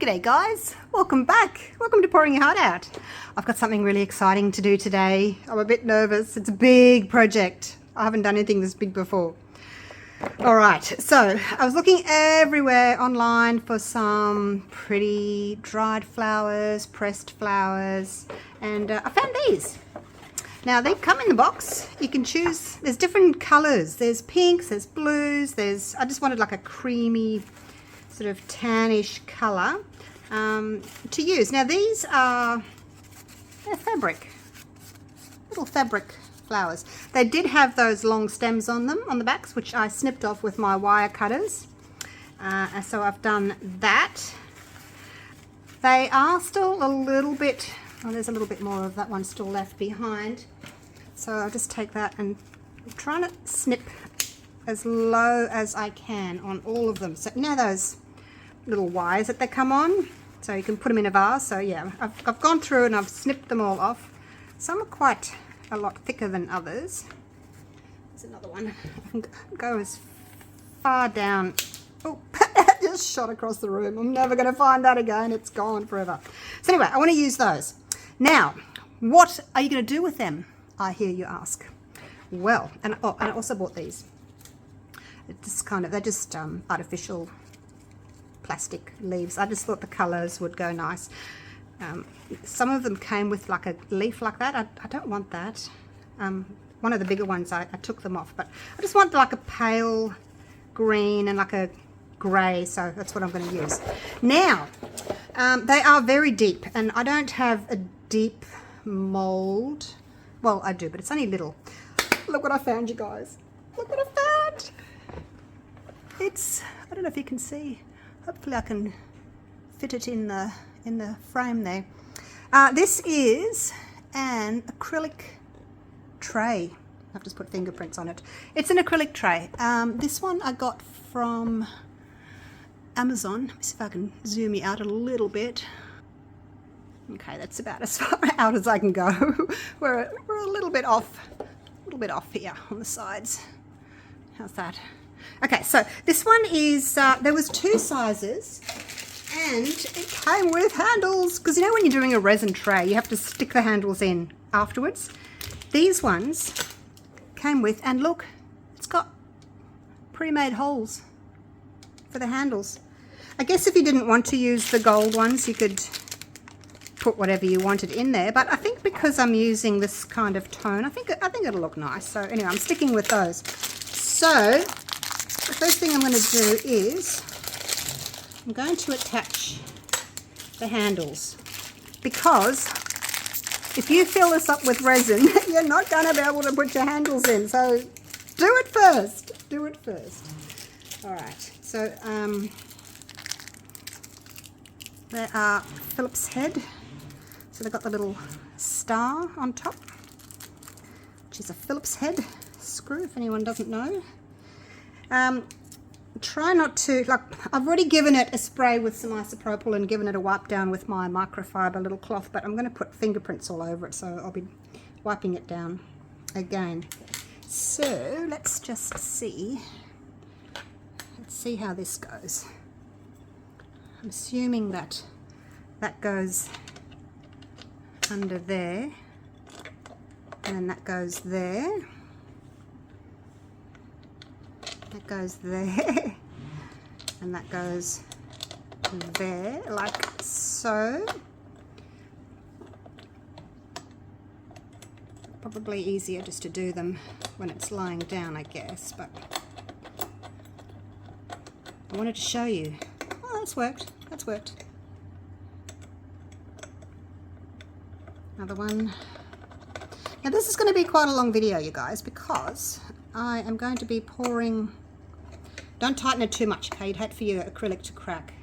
G'day guys, welcome back. Welcome to Pouring Your Heart Out. I've got something really exciting to do today. I'm a bit nervous. It's a big project. I haven't done anything this big before. Alright, so I was looking everywhere online for some pretty dried flowers, pressed flowers, and I found these. Now they come in the box. You can choose, there's different colours. There's pinks, there's blues, I just wanted like a creamy sort of tannish colour to use. Now these are fabric, little fabric flowers. They did have those long stems on them, on the backs, which I snipped off with my wire cutters. So I've done that. They are still a little bit, oh, there's a little bit more of that one still left behind. So I'll just take that and I'm trying to snip as low as I can on all of them. So now those little wires that they come on, so you can put them in a vase. So yeah, I've gone through and I've snipped them all off. Some are quite a lot thicker than others. There's another one. I can go as far down. Oh, just shot across the room. I'm never going to find that again. It's gone forever. So anyway, I want to use those. Now, what are you going to do with them, I hear you ask? Well, and I also bought these. It's kind of, they're just artificial plastic leaves. I just thought the colours would go nice. Some of them came with like a leaf like that. I don't want that. One of the bigger ones, I took them off, but I just want like a pale green and like a grey, so that's what I'm going to use. Now, they are very deep, and I don't have a deep mould. Well, I do, but it's only little. Look what I found, you guys. Look what I found. It's, I don't know if you can see. Hopefully I can fit it in the frame there. This is an acrylic tray. I've just put fingerprints on it. It's an acrylic tray. This one I got from Amazon. Let me see if I can zoom you out a little bit. Okay, that's about as far out as I can go. We're a little bit off here on the sides. How's that? Okay, so this one is, there was two sizes and it came with handles, because you know when you're doing a resin tray you have to stick the handles in afterwards. These ones came with, and look, it's got pre-made holes for the handles. I guess if you didn't want to use the gold ones you could put whatever you wanted in there, but I think because I'm using this kind of tone, I think it'll look nice. So anyway, I'm sticking with those. So the first thing I'm going to do is I'm going to attach the handles, because if you fill this up with resin you're not going to be able to put your handles in, so do it first. Alright, so there are Phillips head, so they've got the little star on top, which is a Phillips head screw if anyone doesn't know. Try not to, like, I've already given it a spray with some isopropyl and given it a wipe down with my microfiber little cloth, but I'm going to put fingerprints all over it, so I'll be wiping it down again. So let's just see, how this goes. I'm assuming that goes under there, and then that goes there. That goes there, and that goes there, like so. Probably easier just to do them when it's lying down, I guess, but I wanted to show you. Oh, that's worked. Another one. Now this is going to be quite a long video, you guys, because I am going to be pouring. Don't tighten it too much, okay? You'd hate for your acrylic to crack.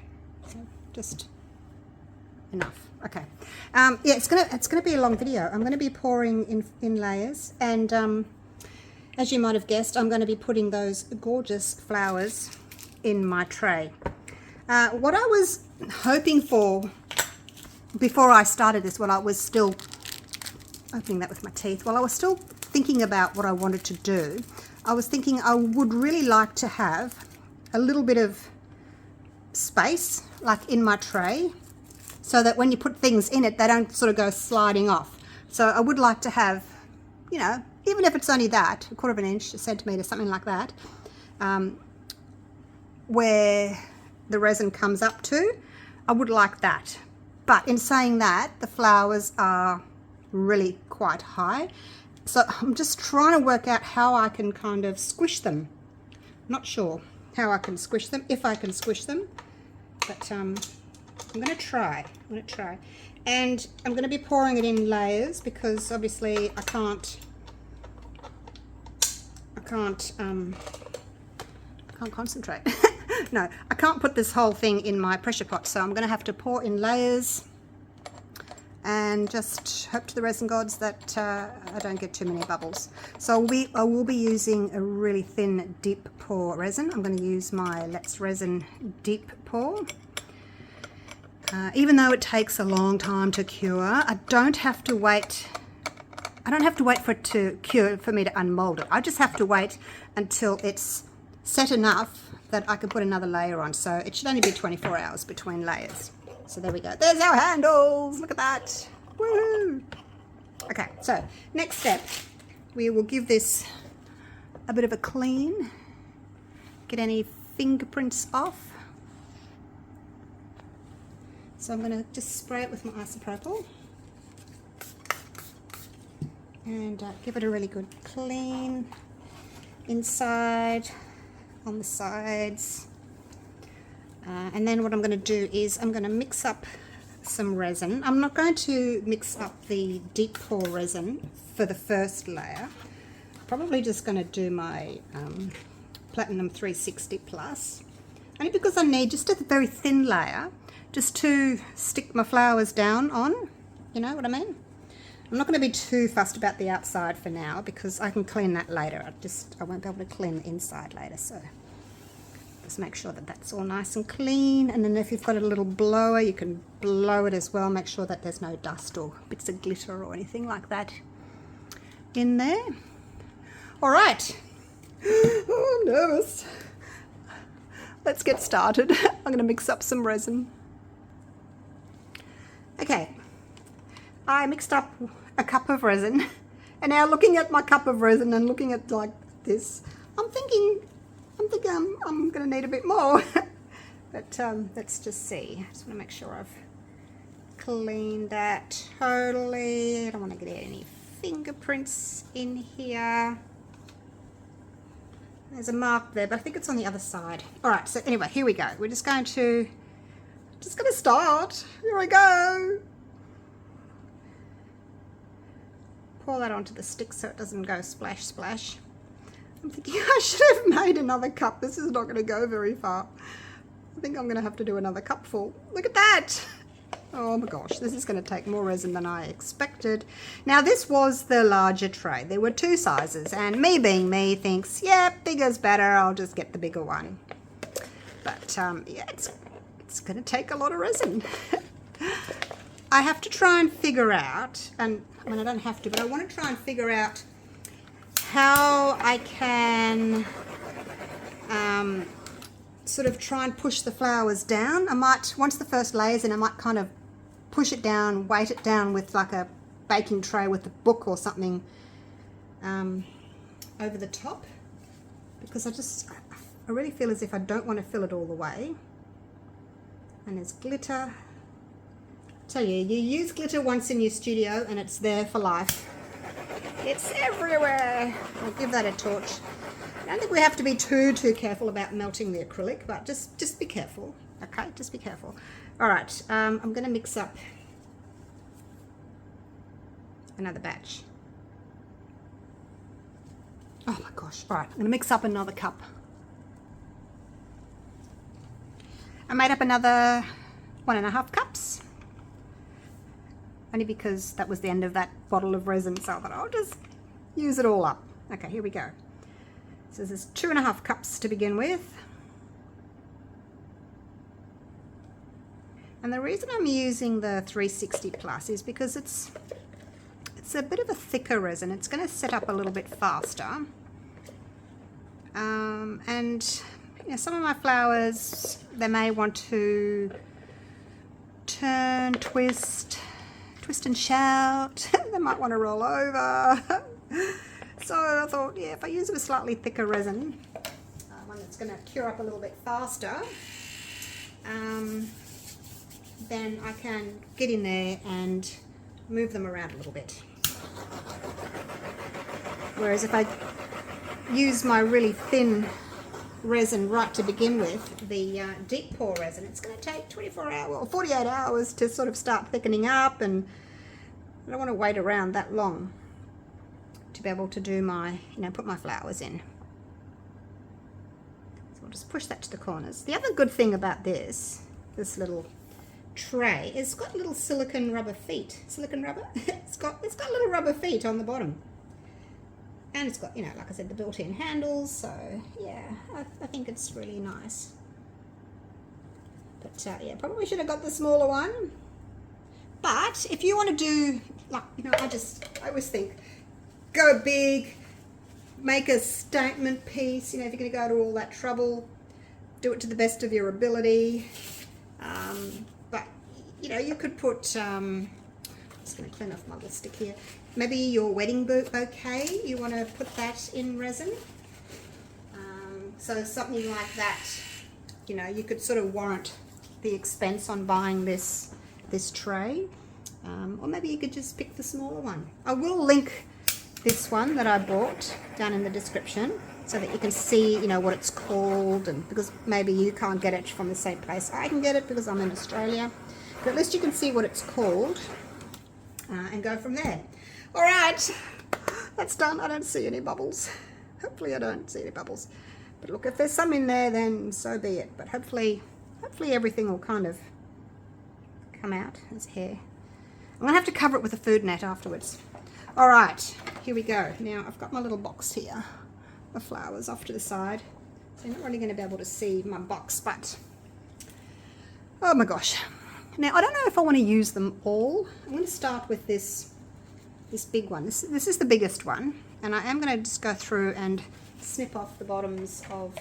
So just enough. Okay. Yeah, it's gonna be a long video. I'm going to be pouring in layers, and as you might have guessed, I'm going to be putting those gorgeous flowers in my tray. What I was hoping for before I started this, while I was still opening that with my teeth, while I was still thinking about what I wanted to do, I was thinking I would really like to have a little bit of space, like in my tray, so that when you put things in it, they don't sort of go sliding off. So I would like to have, you know, even if it's only that, 1/4 of an inch, a centimetre, something like that, where the resin comes up to, I would like that. But in saying that, the flowers are really quite high. So I'm just trying to work out how I can kind of squish them. Not sure how I can squish them, if I can squish them. But I'm going to try. And I'm going to be pouring it in layers because obviously I can't concentrate. No, I can't put this whole thing in my pressure pot, so I'm going to have to pour in layers and just hope to the resin gods that I don't get too many bubbles. So I will be using a really thin deep pour resin. I'm going to use my Let's Resin deep pour. Even though it takes a long time to cure, I don't have to wait for it to cure for me to unmold it. I just have to wait until it's set enough that I can put another layer on. So it should only be 24 hours between layers. So there we go. There's our handles. Look at that. Woohoo! Okay, so next step, we will give this a bit of a clean. Get any fingerprints off. So I'm going to just spray it with my isopropyl and give it a really good clean inside, on the sides. And then what I'm going to do is I'm going to mix up some resin. I'm not going to mix up the deep pour resin for the first layer. Probably just going to do my Platinum 360 Plus. Only because I need just a very thin layer just to stick my flowers down on, you know what I mean? I'm not going to be too fussed about the outside for now because I can clean that later. I won't be able to clean the inside later, so just make sure that that's all nice and clean. And then if you've got a little blower, you can blow it as well. Make sure that there's no dust or bits of glitter or anything like that in there. All right. Oh, I'm nervous. Let's get started. I'm going to mix up some resin. Okay, I mixed up a cup of resin, and now looking at my cup of resin and looking at like this, I'm thinking I'm going to need a bit more. But let's just see. I just want to make sure I've cleaned that totally. I don't want to get any fingerprints in here. There's a mark there, but I think it's on the other side. All right, so anyway, here we go. We're just going to start. Here we go. Pour that onto the stick so it doesn't go splash, splash. I'm thinking I should have made another cup. This is not going to go very far. I think I'm going to have to do another cupful. Look at that. Oh my gosh, this is going to take more resin than I expected. Now this was the larger tray. There were two sizes, and me being me thinks, yeah, bigger's better. I'll just get the bigger one. But yeah, it's going to take a lot of resin. I have to try and figure out, and I mean I don't have to, but I want to try and figure out how I can sort of try and push the flowers down. I might, once the first layer's in, I might kind of push it down, weight it down with like a baking tray with a book or something over the top, because I really feel as if I don't want to fill it all the way. And there's glitter. I tell you, you use glitter once in your studio and it's there for life. It's everywhere. I'll give that a torch. I don't think we have to be too careful about melting the acrylic, but just be careful, okay? Just be careful. All right, I'm going to mix up another batch. Oh my gosh. All right, I'm going to mix up another cup. I made up another 1.5 cups. Only because that was the end of that bottle of resin, so I thought I'll just use it all up. Okay, here we go. So there's 2.5 cups to begin with. And the reason I'm using the 360 Plus is because it's a bit of a thicker resin. It's going to set up a little bit faster. And some of my flowers, they may want to turn, twist and shout. They might want to roll over. So I thought, yeah, if I use a slightly thicker resin, one that's going to cure up a little bit faster, then I can get in there and move them around a little bit. Whereas if I use my really thin resin right to begin with, the deep pour resin, it's going to take 24 hours or 48 hours to sort of start thickening up, and I don't want to wait around that long to be able to do my, put my flowers in. So I'll just push that to the corners. The other good thing about this little tray is it's got little silicone rubber feet. Silicone rubber? it's got little rubber feet on the bottom. And it's got, like I said, the built-in handles, so yeah, I think it's really nice. But yeah, probably should have got the smaller one. But if you want to do, like, I always think, go big, make a statement piece, if you're going to go to all that trouble, do it to the best of your ability. But, you could put, I'm just going to clean off my little stick here. Maybe your wedding bouquet, you want to put that in resin. So something like that, you could sort of warrant the expense on buying this tray. Or maybe you could just pick the smaller one. I will link this one that I bought down in the description so that you can see, what it's called, and because maybe you can't get it from the same place I can get it because I'm in Australia. But at least you can see what it's called and go from there. All right, that's done. I don't see any bubbles. Hopefully I don't see any bubbles. But look, if there's some in there, then so be it. But hopefully everything will kind of come out as hair. I'm going to have to cover it with a food net afterwards. All right, here we go. Now I've got my little box here, the flowers off to the side. So you're not really going to be able to see my box, but oh my gosh. Now I don't know if I want to use them all. I'm going to start with this big one. This is the biggest one, and I am going to just go through and snip off the bottoms of,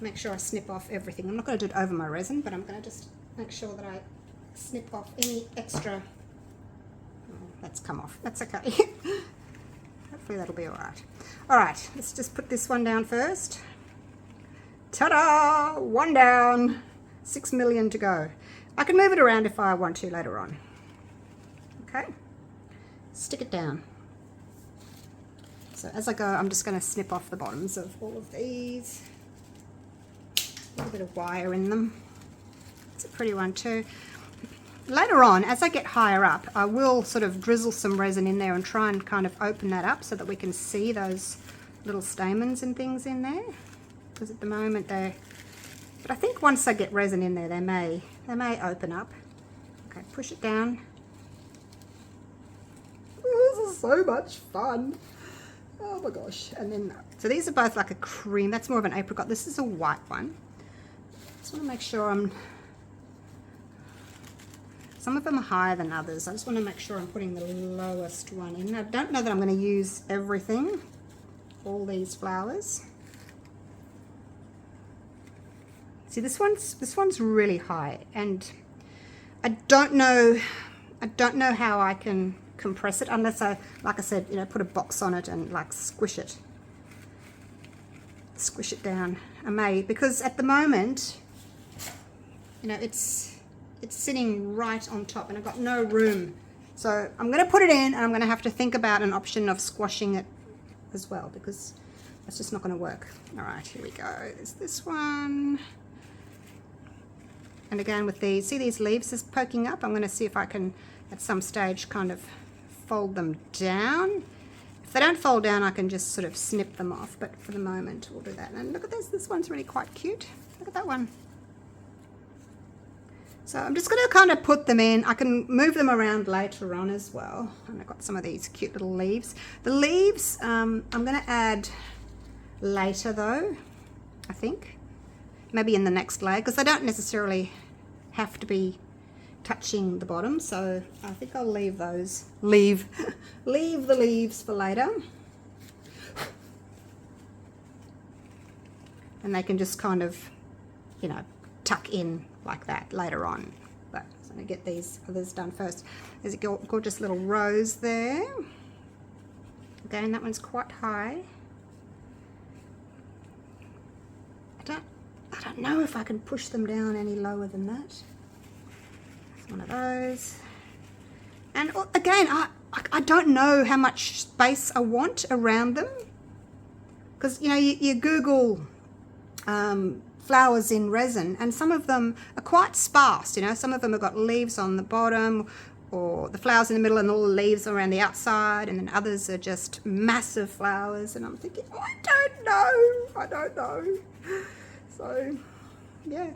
make sure I snip off everything. I'm not going to do it over my resin, but I'm going to just make sure that I snip off any extra. Oh, that's come off. That's okay. Hopefully that'll be all right. All right, let's just put this one down first. Ta-da! One down, 6 million to go. I can move it around if I want to later on. Okay. Stick it down. So as I go, I'm just going to snip off the bottoms of all of these. A little bit of wire in them. It's a pretty one too. Later on, as I get higher up, I will sort of drizzle some resin in there and try and kind of open that up so that we can see those little stamens and things in there. Because at the moment but I think once I get resin in there, they may open up. Okay, push it down. This is so much fun. Oh my gosh. And then, so these are both like a cream. That's more of an apricot. This is a white one. Just want to make sure some of them are higher than others. I just want to make sure I'm putting the lowest one in. I don't know that I'm going to use everything, all these flowers. See, this one's really high, and I don't know how I can compress it unless I, like I said, put a box on it and like squish it down. I may, because at the moment, it's sitting right on top and I've got no room. So I'm going to put it in, and I'm going to have to think about an option of squashing it as well, because that's just not going to work. All right, here we go. There's this one. And again with these, see these leaves just poking up? I'm going to see if I can at some stage kind of fold them down. If they don't fold down, I can just sort of snip them off, but for the moment we'll do that. And look at this one's really quite cute. Look at that one. So I'm just going to kind of put them in. I can move them around later on as well. And I've got some of these cute little leaves. The leaves I'm going to add later though, I think. Maybe in the next layer, because they don't necessarily have to be touching the bottom. So I think I'll leave those. Leave the leaves for later. and they can just kind of, you know, tuck in like that later on. But I'm going to get these others done first. There's a gorgeous little rose there. Again, that one's quite high. I don't know if I can push them down any lower than that. It's one of those. And again, I don't know how much space I want around them. Because, you know, you Google flowers in resin, and some of them are quite sparse, you know. Some of them have got leaves on the bottom, or the flowers in the middle and all the leaves around the outside, and then others are just massive flowers, and I'm thinking, oh, I don't know. So, yeah,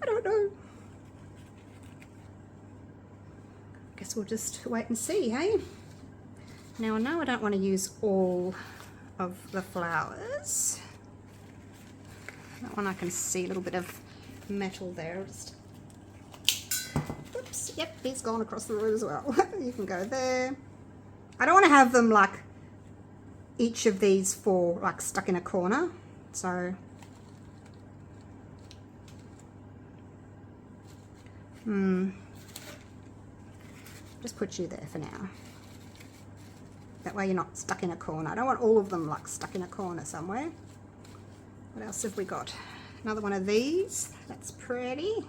I don't know. Guess we'll just wait and see, hey? Now, I know I don't want to use all of the flowers. That one I can see a little bit of metal there. Just, oops, yep, he's gone across the room as well. You can go there. I don't want to have them like each of these four like stuck in a corner. So, just put you there for now. That way you're not stuck in a corner. I don't want all of them like stuck in a corner somewhere. What else have we got? Another one of these. That's pretty.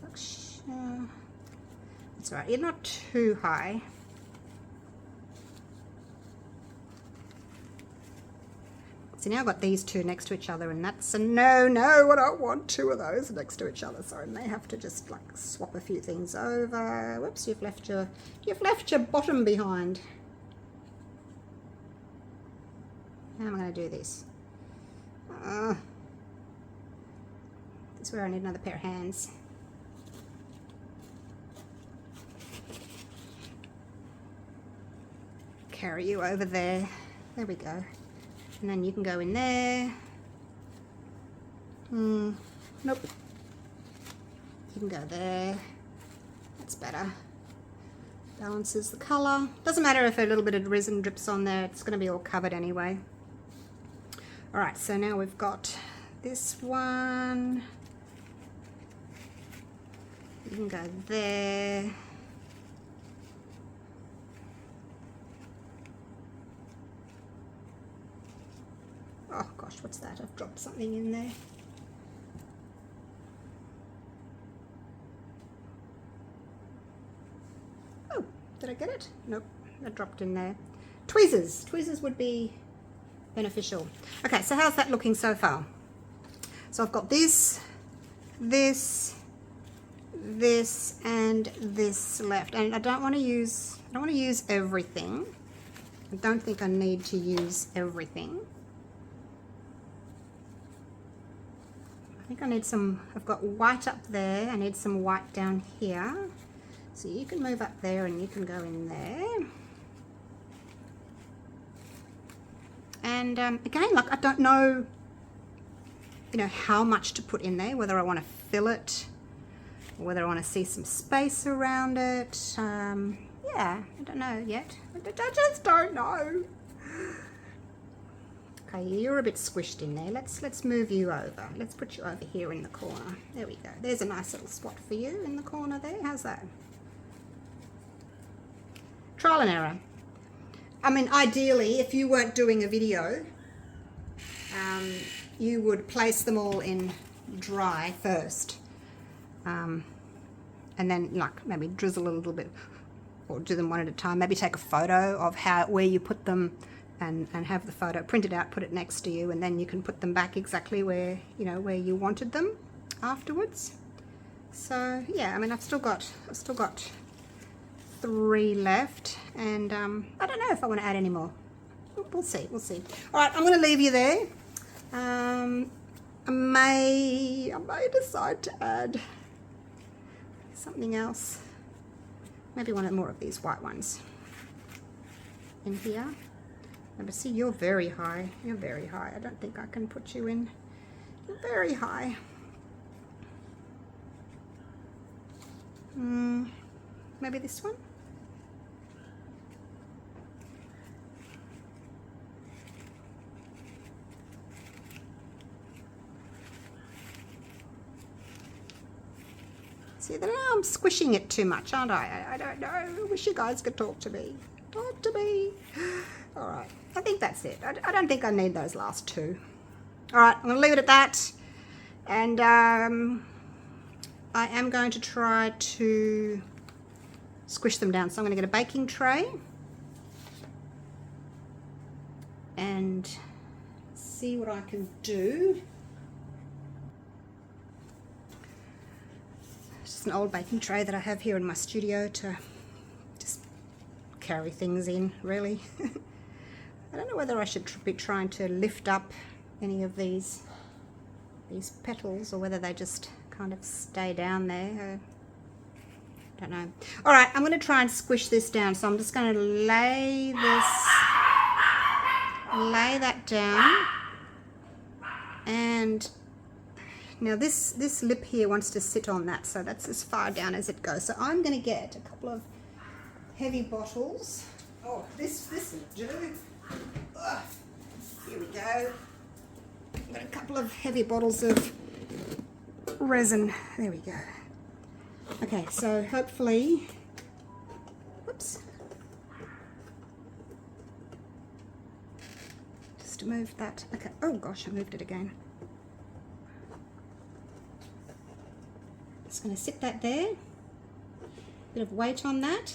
That's all right. You're not too high. So now I've got these two next to each other, and that's a no, I don't want two of those next to each other. So I may have to just like swap a few things over. Whoops, you've left your bottom behind. How am I going to do this? This is where I need another pair of hands. Carry you over there. There we go. And then you can go in there. Nope. You can go there. That's better. Balances the colour. Doesn't matter if a little bit of resin drips on there. It's going to be all covered anyway. Alright, so now we've got this one. You can go there. Oh gosh, what's that? I've dropped something in there. Oh, did I get it? Nope, I dropped in there. Tweezers. Tweezers would be beneficial. Okay, so how's that looking so far? So I've got this, this, and this left, and I don't want to use everything. I don't think I need to use everything. I think I need some, I've got white up there, I need some white down here. So you can move up there and you can go in there. And again, like I don't know, you know, how much to put in there, whether I want to fill it, or whether I want to see some space around it. Yeah, I don't know yet. I just don't know. Okay, you're a bit squished in there. Let's move you over. Let's put you over here in the corner. There we go. There's a nice little spot for you in the corner there. How's that? Trial and error. I mean, ideally, if you weren't doing a video, you would place them all in dry first. And then like maybe drizzle a little bit, or do them one at a time. Maybe take a photo of where you put them, and have the photo printed out, put it next to you, and then you can put them back exactly where you wanted them afterwards. So yeah, I mean I've still got 3 left, and I don't know if I want to add any more. We'll see. All right, I'm going to leave you there. I may decide to add something else. Maybe one more of these white ones in here. But see, you're very high. You're very high. I don't think I can put you in. You're very high. Maybe this one. See, then I'm squishing it too much, aren't I? I don't know. I wish you guys could talk to me. Talk to me. All right, I think that's it. I don't think I need those last two. All right, I'm going to leave it at that. And I am going to try to squish them down. So I'm going to get a baking tray and see what I can do. Just an old baking tray that I have here in my studio to just carry things in, really. I don't know whether I should be trying to lift up any of these petals or whether they just kind of stay down there. I don't know. All right, I'm going to try and squish this down. So I'm just going to lay that down. And now this lip here wants to sit on that, so that's as far down as it goes. So I'm going to get a couple of heavy bottles. Oh, this will do. Ugh. Here we go. I've got a couple of heavy bottles of resin. There we go. Okay, so hopefully, whoops, just to move that. Okay, oh gosh, I moved it again. Just going to sit that there. Bit of weight on that.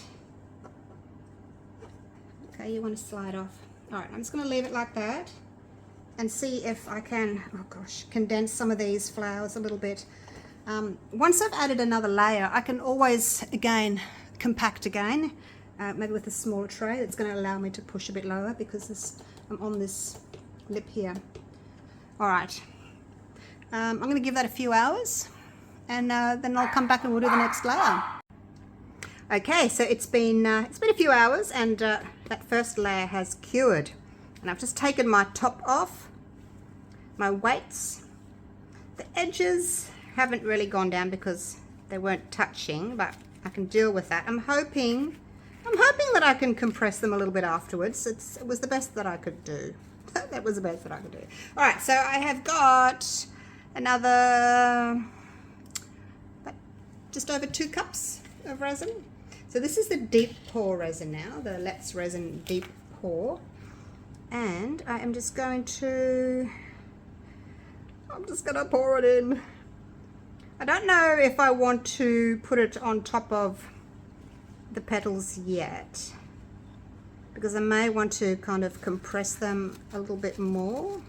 Okay, you want to slide off. All right, I'm just going to leave it like that and see if I can, oh gosh, condense some of these flowers a little bit. Once I've added another layer, I can always, again, compact again, maybe with a smaller tray. That's going to allow me to push a bit lower because I'm on this lip here. All right, I'm going to give that a few hours, and then I'll come back and we'll do the next layer. Okay, so it's been a few hours, and that first layer has cured. And I've just taken my top off, my weights, the edges haven't really gone down because they weren't touching, but I can deal with that. I'm hoping that I can compress them a little bit afterwards. It was the best that I could do. That was the best that I could do. All right, so I have got another, just over 2 cups of resin. So this is the deep pour resin now, the Let's Resin deep pour. And I am just going to, pour it in. I don't know if I want to put it on top of the petals yet, because I may want to kind of compress them a little bit more,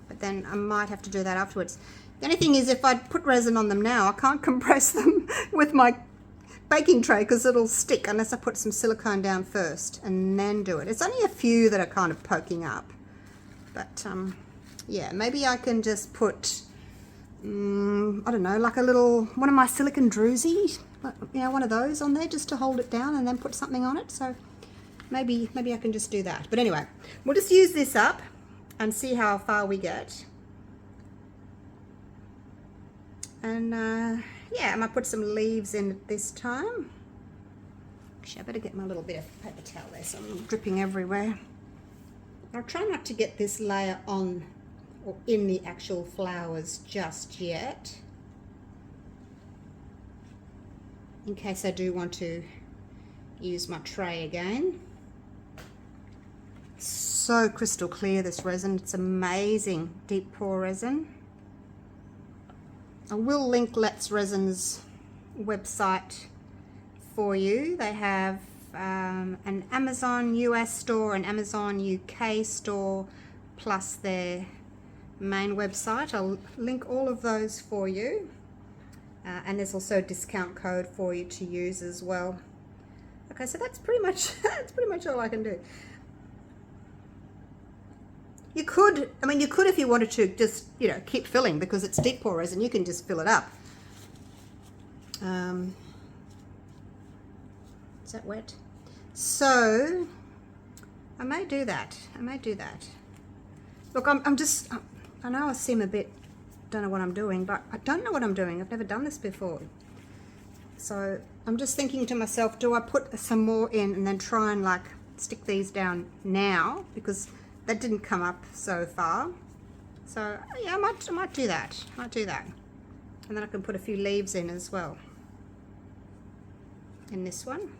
but then I might have to do that afterwards. The only thing is, if I put resin on them now, I can't compress them with my baking tray because it'll stick unless I put some silicone down first and then do it. It's only a few that are kind of poking up, but yeah, maybe I can just put I don't know, like one of my silicone druzy, you know, one of those on there just to hold it down and then put something on it. So maybe I can just do that. But anyway, we'll just use this up and see how far we get. And yeah, I might put some leaves in this time. Actually, I better get my little bit of paper towel there so I'm not dripping everywhere. I'll try not to get this layer on or in the actual flowers just yet, in case I do want to use my tray again. So crystal clear, this resin. It's amazing deep pour resin. I will link Let's Resin's website for you. They have an Amazon US store, an Amazon UK store, plus their main website. I'll link all of those for you, and there's also a discount code for you to use as well. Okay, so that's pretty much all I can do. You could, if you wanted to, just, you know, keep filling, because it's deep pour resin. You can just fill it up. Is that wet? So I may do that. Look, I know I seem a bit, don't know what I'm doing, but I don't know what I'm doing. I've never done this before. So I'm just thinking to myself, do I put some more in and then try and like stick these down now, because that didn't come up so far. So yeah, I might do that. And then I can put a few leaves in as well. in this one.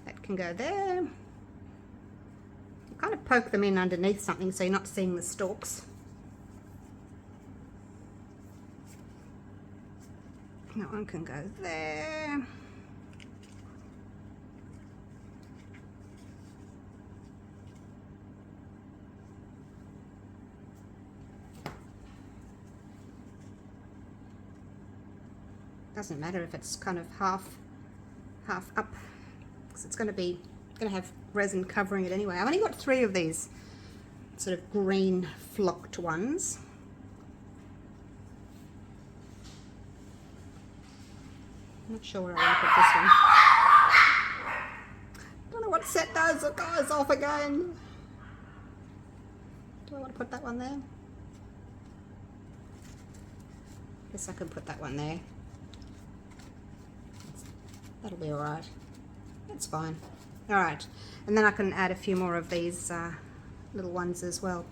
That can go there. You kind of poke them in underneath something so you're not seeing the stalks. That one can go there. Doesn't matter if it's kind of half up, because it's going to have resin covering it anyway. I've only got 3 of these sort of green flocked ones. I'm not sure where I want to put this one. Don't know what set those guys off again. Do I want to put that one there? Guess I can put that one there. That'll be alright. That's fine. Alright, and then I can add a few more of these little ones as well.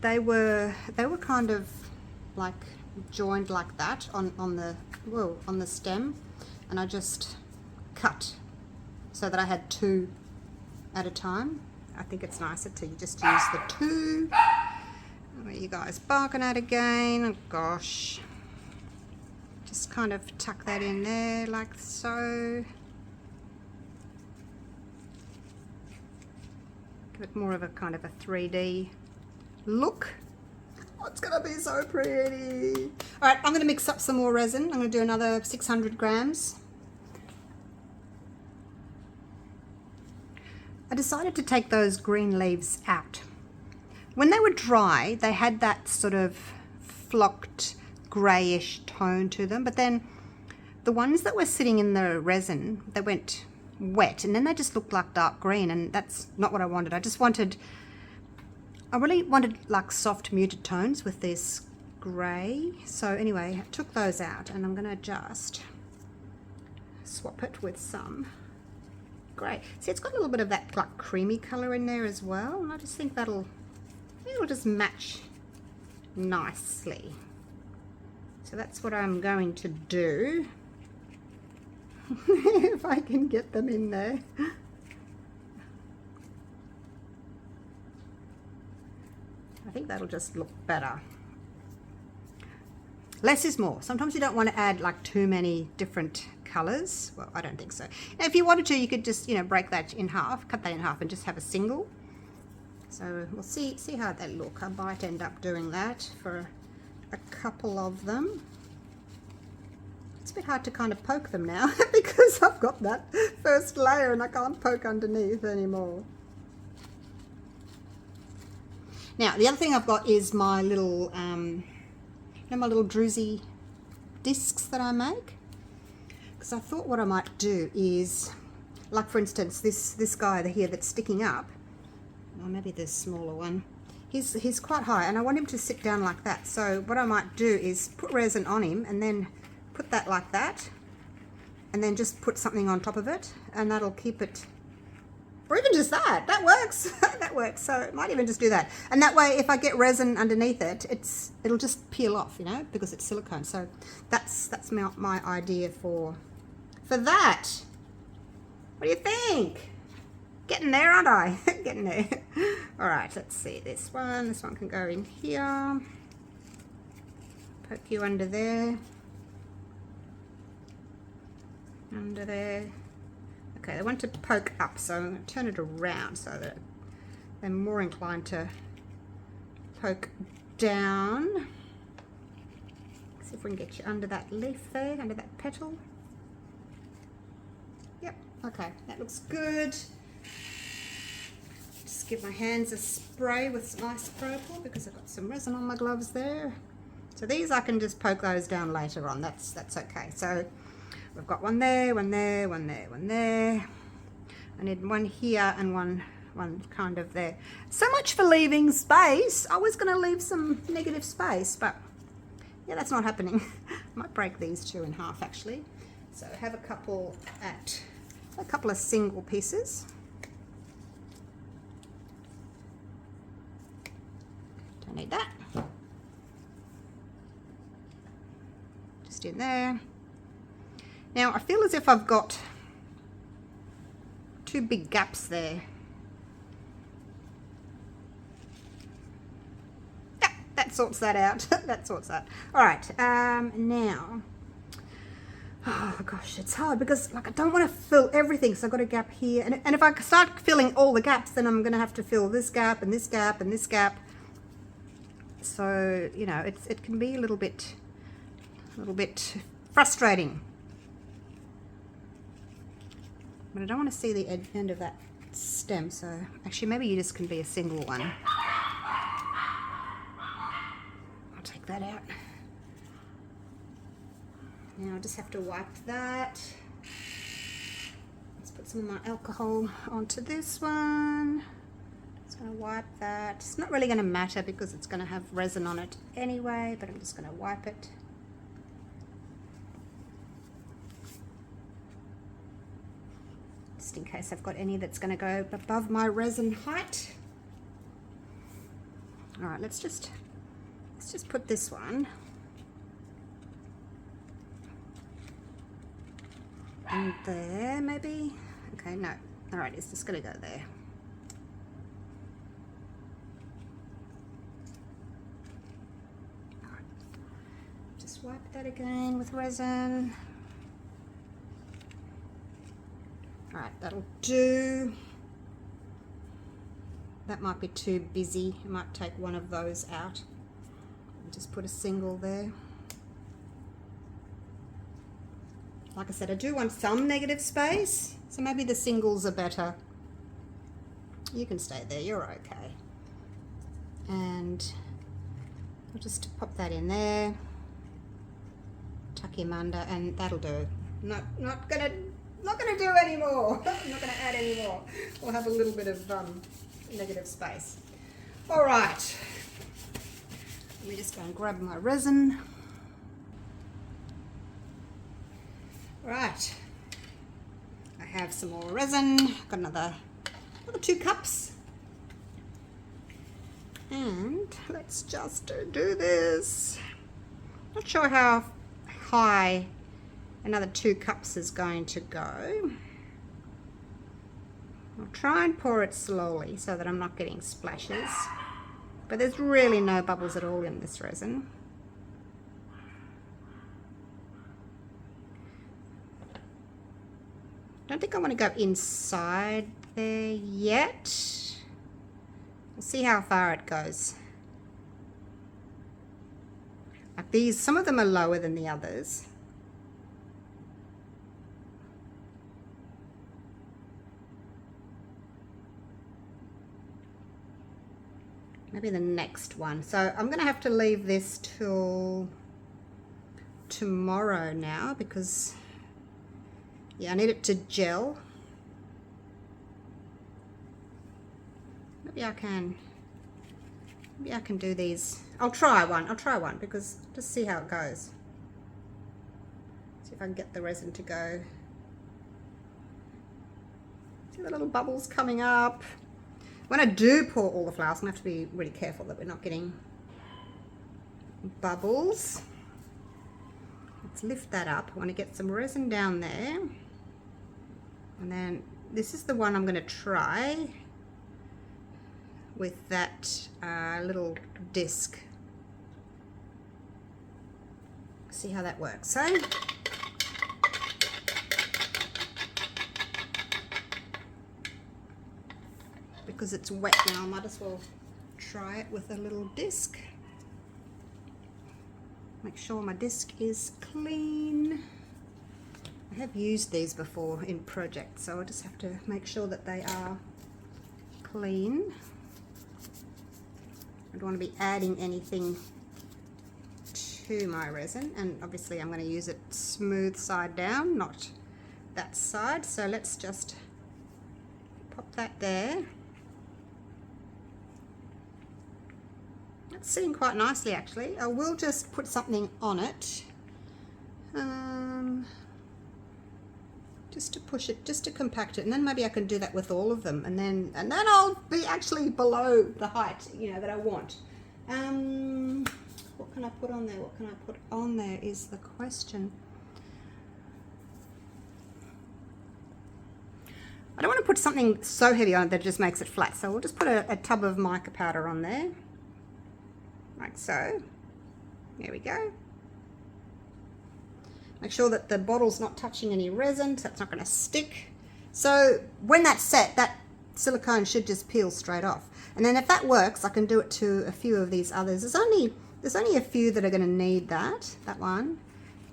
They were kind of like joined like that on the stem, and I just cut so that I had 2 at a time. I think it's nicer to just use the 2. What are you guys barking at again? Oh gosh. Just kind of tuck that in there like so. Give it more of a kind of a 3D look. Oh, it's gonna be so pretty. All right, I'm gonna mix up some more resin. I'm gonna do another 600 grams. I decided to take those green leaves out. When they were dry, they had that sort of flocked grayish tone to them, but then the ones that were sitting in the resin, they went wet, and then they just looked like dark green, and that's not what I wanted. I really wanted like soft muted tones with this grey. So anyway, I took those out, and I'm gonna just swap it with some grey. See, it's got a little bit of that like creamy colour in there as well, and I just think it'll just match nicely. So that's what I'm going to do. If I can get them in there. I think that'll just look better. Less is more. Sometimes you don't want to add like too many different colors. Well, I don't think so. Now, if you wanted to, you could just, break that in half, cut that in half, and just have a single. So we'll see how they look. I might end up doing that for a couple of them. It's a bit hard to kind of poke them now because I've got that first layer and I can't poke underneath anymore. Now, the other thing I've got is my little, my little druzy discs that I make. Because I thought what I might do is, like for instance, this guy here that's sticking up, or maybe the smaller one, he's quite high, and I want him to sit down like that. So what I might do is put resin on him, and then put that like that, and then just put something on top of it, and that'll keep it. Or even just that works. That works. So I might even just do that, and that way if I get resin underneath it, it'll just peel off, because it's silicone. So that's my idea for that. What do you think? Getting there, aren't I? Getting there. All right, let's see this one. This one can go in here. Poke you under there. Under there. Okay, I want to poke up, so I'm going to turn it around so that they're more inclined to poke down. See if we can get you under that leaf there, under that petal. Yep, okay, that looks good. Just give my hands a spray with some isopropyl because I've got some resin on my gloves there. So these I can just poke those down later on. That's okay. So we've got one there, one there, one there, one there. I need one here and one kind of there. So much for leaving space. I was going to leave some negative space, but yeah, that's not happening. I might break these 2 in half actually. So have a couple of single pieces. Don't need that. Just in there. Now I feel as if I've got two big gaps there. Yeah, that sorts that out. That sorts that. All right, now, oh gosh, it's hard because like I don't want to fill everything, so I've got a gap here, and if I start filling all the gaps, then I'm going to have to fill this gap and this gap and this gap. So you know, it can be a little bit frustrating. But I don't want to see the end of that stem, so actually maybe you just can be a single one. I'll take that out. Now I just have to wipe that. Let's put some of my alcohol onto this one. Just going to wipe that. It's not really going to matter because it's going to have resin on it anyway, but I'm just going to wipe it. Just in case I've got any that's going to go above my resin height. All right, let's just put this one in there, maybe. Okay, no. All right, it's just going to go there. All right. Just wipe that again with resin. All right, that'll do. That might be too busy. I might take one of those out and just put a single there. Like I said, I do want some negative space, so maybe the singles are better. You can stay there, you're okay. And I'll just pop that in there, tuck him under, and that'll do. Not gonna do any more. I'm not gonna add any more. We'll have a little bit of negative space. All right. Let me just go and grab my resin. Right. I have some more resin. Got another 2 cups. And let's just do this. Not sure how high another 2 cups is going to go. I'll try and pour it slowly so that I'm not getting splashes. But there's really no bubbles at all in this resin. I don't think I want to go inside there yet. We'll see how far it goes. Like these, some of them are lower than the others. Maybe the next one. So I'm going to have to leave this till tomorrow now because, yeah, I need it to gel. Maybe I can do these. I'll try one because just see how it goes. See if I can get the resin to go. See the little bubbles coming up. When I do pour all the flowers, I'm going to have to be really careful that we're not getting bubbles. Let's lift that up. I want to get some resin down there. And then this is the one I'm going to try with that little disc. See how that works. So because it's wet now, I might as well try it with a little disc. Make sure my disc is clean. I have used these before in projects, so I just have to make sure that they are clean. I don't want to be adding anything to my resin, and obviously I'm going to use it smooth side down, not that side. So let's just pop that there. It's sitting quite nicely actually. I will just put something on it, just to push it, just to compact it, and then maybe I can do that with all of them, and then I'll be actually below the height, you know, that I want. What can I put on there? What can I put on there is the question. I don't want to put something so heavy on it that it just makes it flat. So we'll just put a tub of mica powder on there, like so. There we go. Make sure that the bottle's not touching any resin, so it's not going to stick. So when that's set, that silicone should just peel straight off. And then if that works, I can do it to a few of these others. There's only a few that are going to need that. That one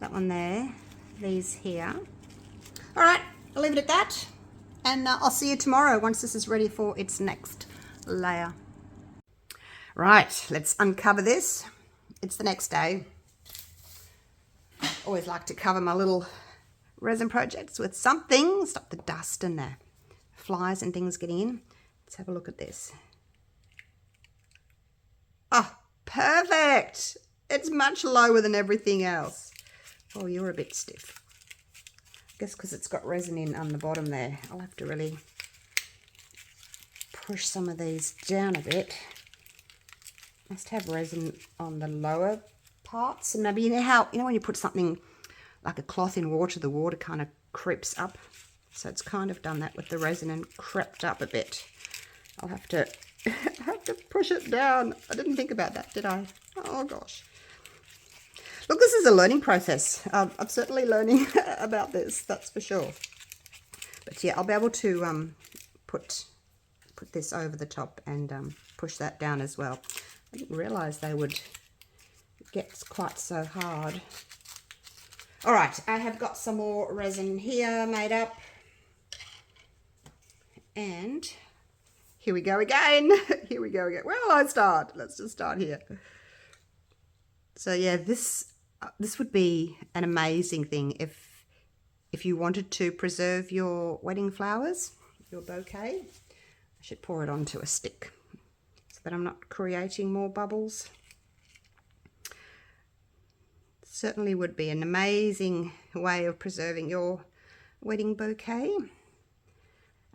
there, these here. All right, I'll leave it at that. And I'll see you tomorrow once this is ready for its next layer. Right, let's uncover this. It's the next day. Always like to cover my little resin projects with something. Stop the dust and the flies and things getting in. Let's have a look at this. Oh, perfect. It's much lower than everything else. Oh, you're a bit stiff. I guess because it's got resin in on the bottom there. I'll have to really push some of these down a bit. Must have resin on the lower parts. And maybe, you know when you put something like a cloth in water, the water kind of creeps up. So it's kind of done that with the resin and crept up a bit. I'll have to push it down. I didn't think about that, did I? Oh gosh. Look, this is a learning process. I'm certainly learning about this, that's for sure. But yeah, I'll be able to put this over the top and push that down as well. I didn't realise they would get quite so hard. All right, I have got some more resin here made up. And here we go again. Here we go again. Where will I start? Let's just start here. So yeah, this would be an amazing thing if you wanted to preserve your wedding flowers, your bouquet. I should pour it onto a stick so that I'm not creating more bubbles. Certainly would be an amazing way of preserving your wedding bouquet.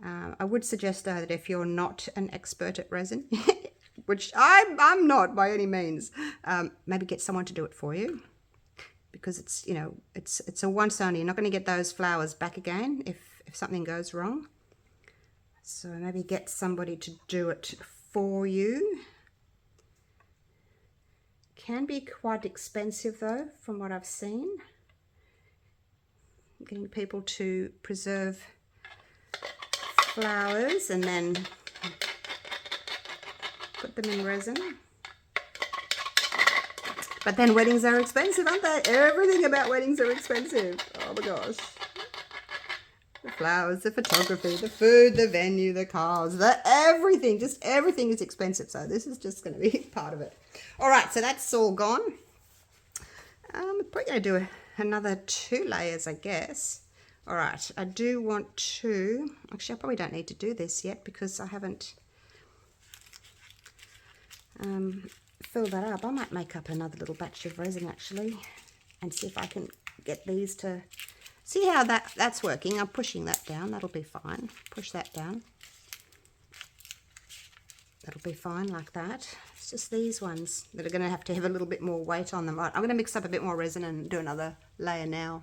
I would suggest though that if you're not an expert at resin, which I'm not by any means, maybe get someone to do it for you, because it's, you know, it's a once only. You're not going to get those flowers back again if something goes wrong. So maybe get somebody to do it for you. Can be quite expensive though, from what I've seen. Getting people to preserve flowers and then put them in resin. But then weddings are expensive, aren't they? Everything about weddings are expensive. Oh my gosh. The flowers, the photography, the food, the venue, the cars, everything, just everything is expensive. So this is just going to be part of it. All right, so that's all gone. I'm probably going to do another 2 layers, I guess. All right, I do want to, actually I probably don't need to do this yet because I haven't filled that up. I might make up another little batch of resin actually and see if I can get these to, see how that's working. I'm pushing that down, that'll be fine. Push that down. That'll be fine like that. It's just these ones that are going to have a little bit more weight on them. Right, I'm going to mix up a bit more resin and do another layer now.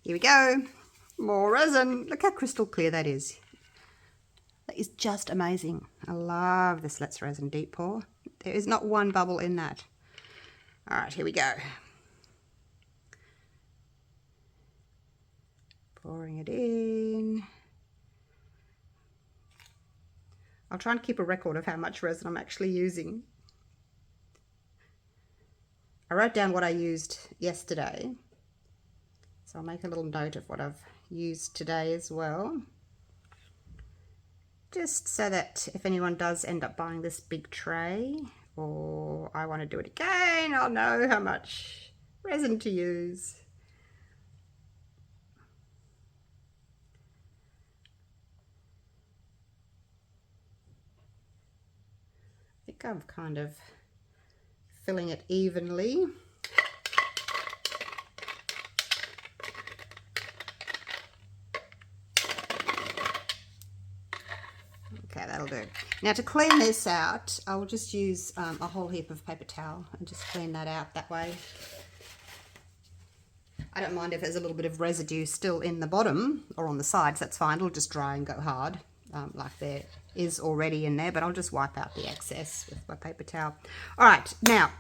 Here we go. More resin. Look how crystal clear that is. That is just amazing. I love this Let's Resin Deep Pour. There is not one bubble in that. All right, here we go. Pouring it in. I'll try and keep a record of how much resin I'm actually using. I wrote down what I used yesterday. So I'll make a little note of what I've used today as well. Just so that if anyone does end up buying this big tray, or I want to do it again, I'll know how much resin to use. I think I'm kind of filling it evenly. Okay, that'll do. Now to clean this out, I will just use a whole heap of paper towel and just clean that out that way. I don't mind if there's a little bit of residue still in the bottom or on the sides, that's fine. It'll just dry and go hard, like there is already in there, but I'll just wipe out the excess with my paper towel. All right, now,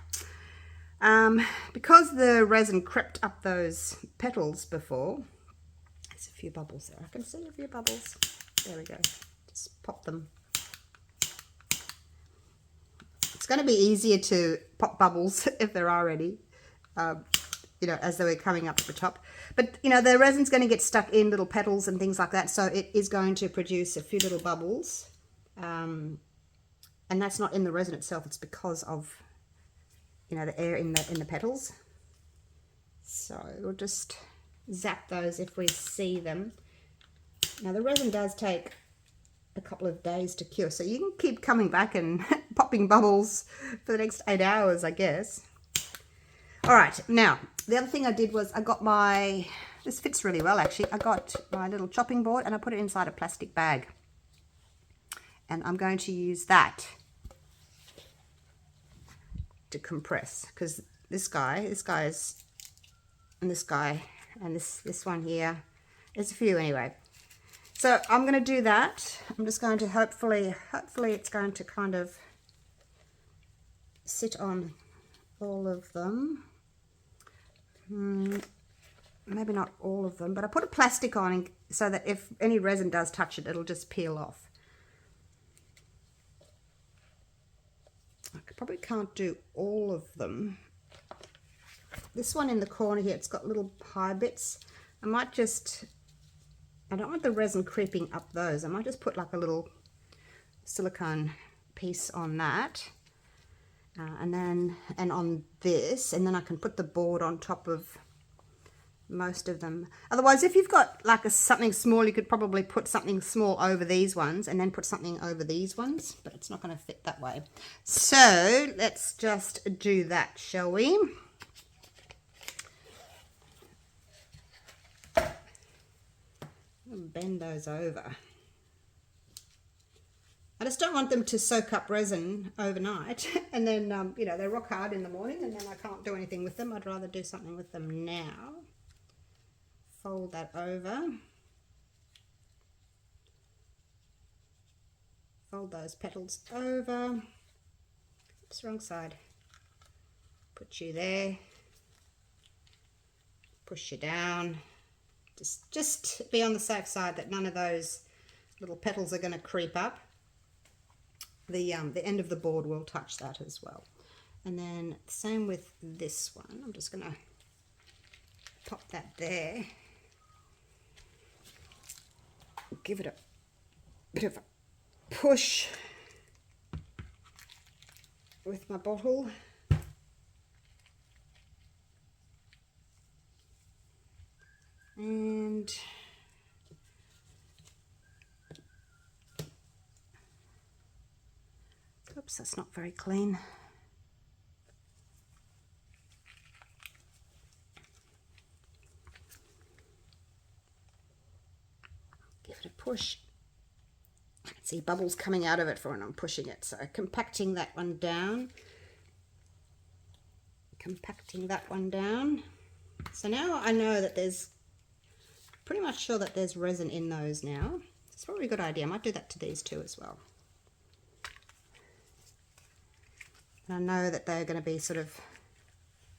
because the resin crept up those petals before, there's a few bubbles there. I can see a few bubbles. There we go. Just pop them. It's going to be easier to pop bubbles if there are any, you know, as they were coming up to the top. But, you know, the resin's going to get stuck in little petals and things like that, so it is going to produce a few little bubbles. And that's not in the resin itself, it's because of, you know, the air in the petals. So we'll just zap those if we see them. Now the resin does take a couple of days to cure, so you can keep coming back and popping bubbles for the next 8 hours, I guess. All right, now the other thing I did was I got my, this fits really well actually, I got my little chopping board and I put it inside a plastic bag, and I'm going to use that to compress, because this guy's, and this guy, and this one here, there's a few anyway. So I'm going to do that. I'm just going to hopefully it's going to kind of sit on all of them. Maybe not all of them, but I put a plastic on so that if any resin does touch it, it'll just peel off. I probably can't do all of them. This one in the corner here, it's got little pie bits. I might just, I don't want the resin creeping up those. I might just put like a little silicone piece on that. And on this, and then I can put the board on top of most of them. Otherwise, if you've got like something small, you could probably put something small over these ones and then put something over these ones, but it's not going to fit that way. So let's just do that, shall we? Bend those over. I just don't want them to soak up resin overnight and then, you know, they rock hard in the morning and then I can't do anything with them. I'd rather do something with them now. Fold that over. Fold those petals over. Oops, wrong side. Put you there. Push you down. Just be on the safe side that none of those little petals are going to creep up. The end of the board will touch that as well. And then same with this one. I'm just going to pop that there. Give it a bit of a push with my bottle. And oops, that's not very clean. Give it a push. I can see bubbles coming out of it for when I'm pushing it. So compacting that one down. Compacting that one down. So now I know that there's, pretty much sure that there's resin in those now. It's probably a good idea. I might do that to these two as well. And I know that they're going to be sort of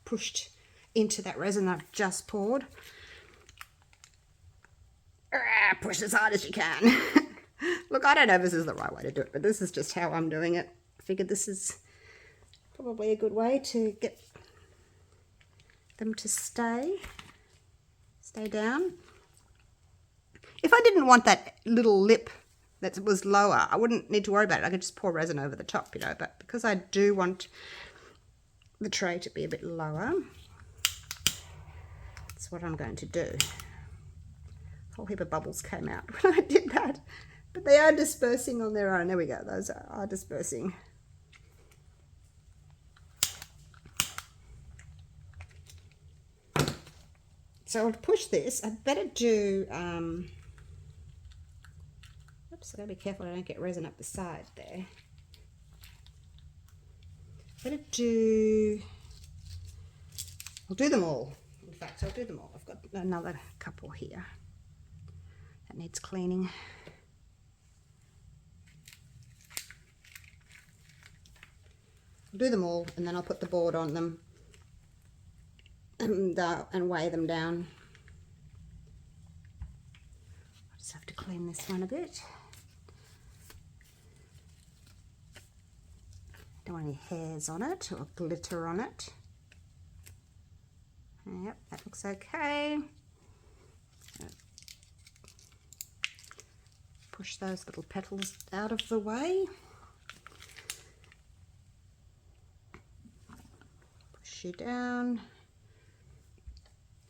pushed into that resin I've just poured. Push as hard as you can. Look, I don't know if this is the right way to do it, but this is just how I'm doing it. I figured this is probably a good way to get them to stay down. If I didn't want that little lip that was lower, I wouldn't need to worry about it. I could just pour resin over the top, you know, but because I do want the tray to be a bit lower, that's what I'm going to do. A whole heap of bubbles came out when I did that, but they are dispersing on their own. There we go, those are dispersing. So to push this, I'd better do, oops, I've got to be careful I don't get resin up the side there. Better do, I'll do them all. In fact, I'll do them all. I've got another couple here that needs cleaning. I'll do them all and then I'll put the board on them and weigh them down. I just have to clean this one a bit. Don't want any hairs on it or glitter on it. Yep, that looks okay. Push those little petals out of the way. Push you down.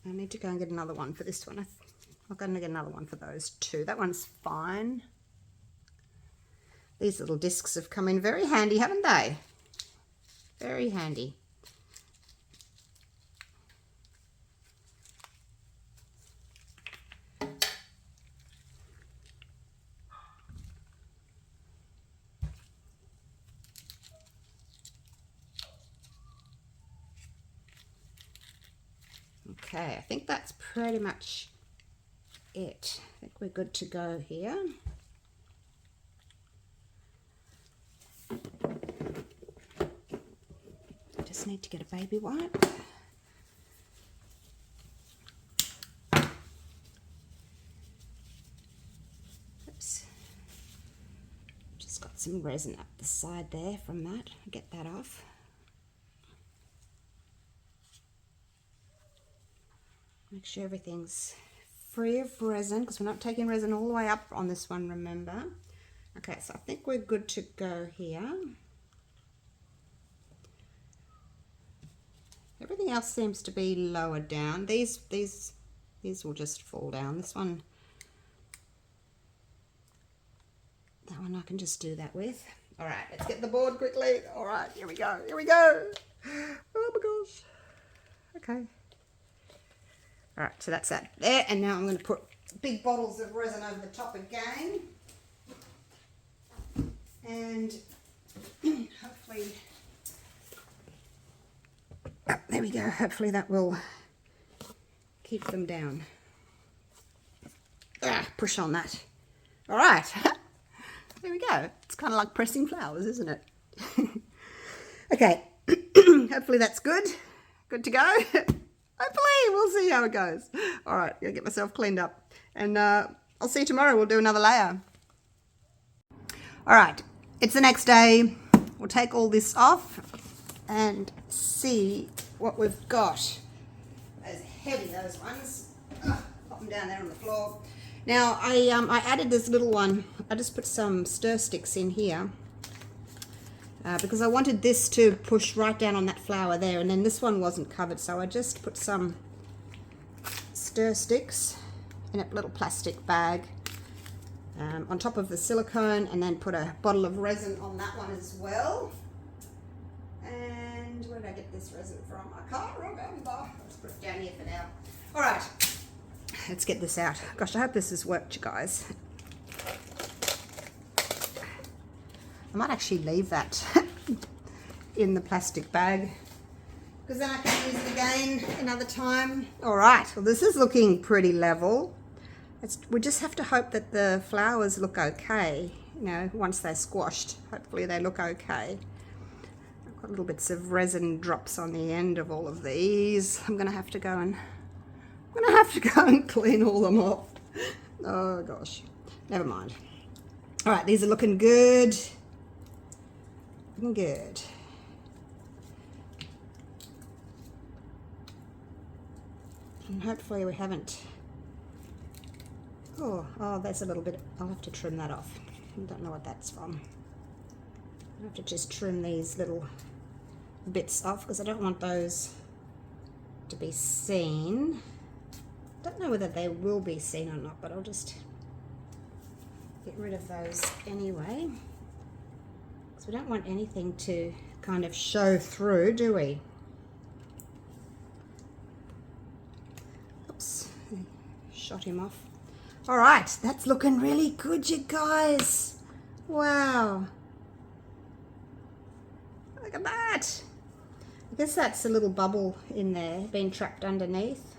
I need to go and get another one for this one. I'm going to get another one for those two. That one's fine. These little discs have come in very handy, haven't they? Very handy. Okay, I think that's pretty much it. I think we're good to go here. Just need to get a baby wipe. Oops. Just got some resin up the side there from that. Get that off. Make sure everything's free of resin, because we're not taking resin all the way up on this one, remember. Okay, so I think we're good to go here. Everything else seems to be lower down. These will just fall down. This one, that one I can just do that with. All right, let's get the board quickly. All right, here we go. Here we go. Oh my gosh. Okay. All right, so that's that there, and now I'm going to put big bottles of resin over the top again, and hopefully, oh, there we go, hopefully that will keep them down. Push on that. All right, there we go. It's kind of like pressing flowers, isn't it? Okay, hopefully that's good. Good to go. Hopefully, we'll see how it goes. All right, gotta get myself cleaned up. And I'll see you tomorrow. We'll do another layer. All right, it's the next day. We'll take all this off and see what we've got. Those heavy, those ones. Pop them down there on the floor. Now, I added this little one. I just put some stir sticks in here. Because I wanted this to push right down on that flower there, and then this one wasn't covered, so I just put some stir sticks in a little plastic bag on top of the silicone, and then put a bottle of resin on that one as well. And where did I get this resin from? I can't remember. Let's put it down here for now. All right, let's get this out. Gosh, I hope this has worked, you guys. I might actually leave that in the plastic bag, because then I can use it again another time. All right, well, this is looking pretty level. We just have to hope that the flowers look okay, you know, once they're squashed. Hopefully they look okay. I've got little bits of resin drops on the end of all of these. I'm gonna have to go and clean all them off. Oh gosh, never mind. All right, these are looking good. Good. And hopefully we haven't. Oh, there's a little bit. I'll have to trim that off. I don't know what that's from. I'll have to just trim these little bits off, because I don't want those to be seen. Don't know whether they will be seen or not, but I'll just get rid of those anyway. We don't want anything to kind of show through, do we? Oops, shot him off. All right, that's looking really good, you guys. Wow. Look at that. I guess that's a little bubble in there being trapped underneath.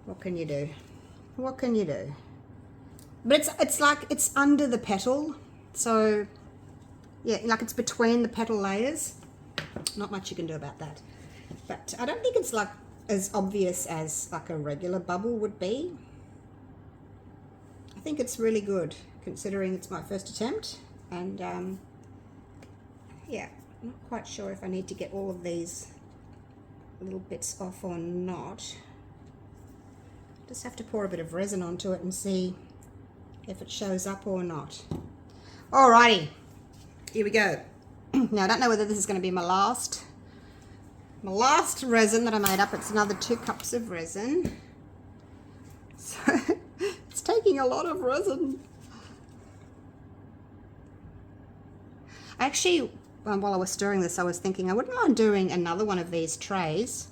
What can you do? What can you do? But it's like it's under the petal, so yeah, like it's between the petal layers. Not much you can do about that. But I don't think it's like as obvious as like a regular bubble would be. I think it's really good considering it's my first attempt, and yeah, I'm not quite sure if I need to get all of these little bits off or not. Just have to pour a bit of resin onto it and see if it shows up or not. Alrighty, here we go. Now I don't know whether this is going to be my last resin that I made up. It's another 2 cups of resin. So it's taking a lot of resin. Actually, while I was stirring this, I was thinking I wouldn't mind doing another one of these trays,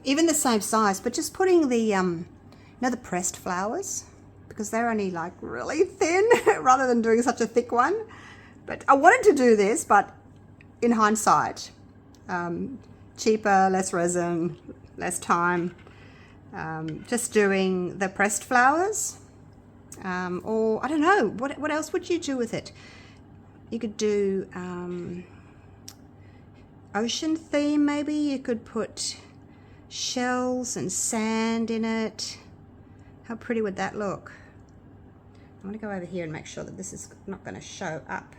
even the same size, but just putting the, you know, the pressed flowers, because they're only like really thin rather than doing such a thick one. But I wanted to do this, but in hindsight, cheaper, less resin, less time, just doing the pressed flowers, or I don't know, what else would you do with it? You could do ocean theme maybe. You could put shells and sand in it. How pretty would that look? I'm going to go over here and make sure that this is not going to show up.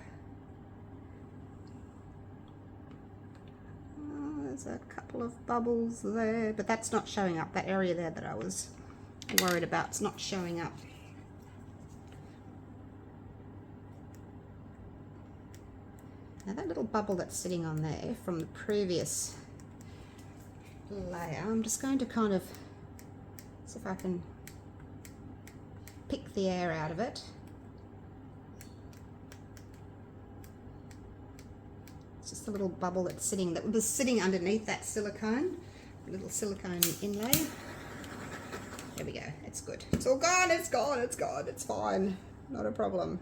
Oh, there's a couple of bubbles there, but that's not showing up. That area there that I was worried about is not showing up. Now that little bubble that's sitting on there from the previous layer, I'm just going to kind of see if I can pick the air out of it. It's just a little bubble that's sitting, that was sitting underneath that silicone, a little silicone inlay. There we go, it's good. It's all gone, it's gone, it's gone, it's fine, not a problem.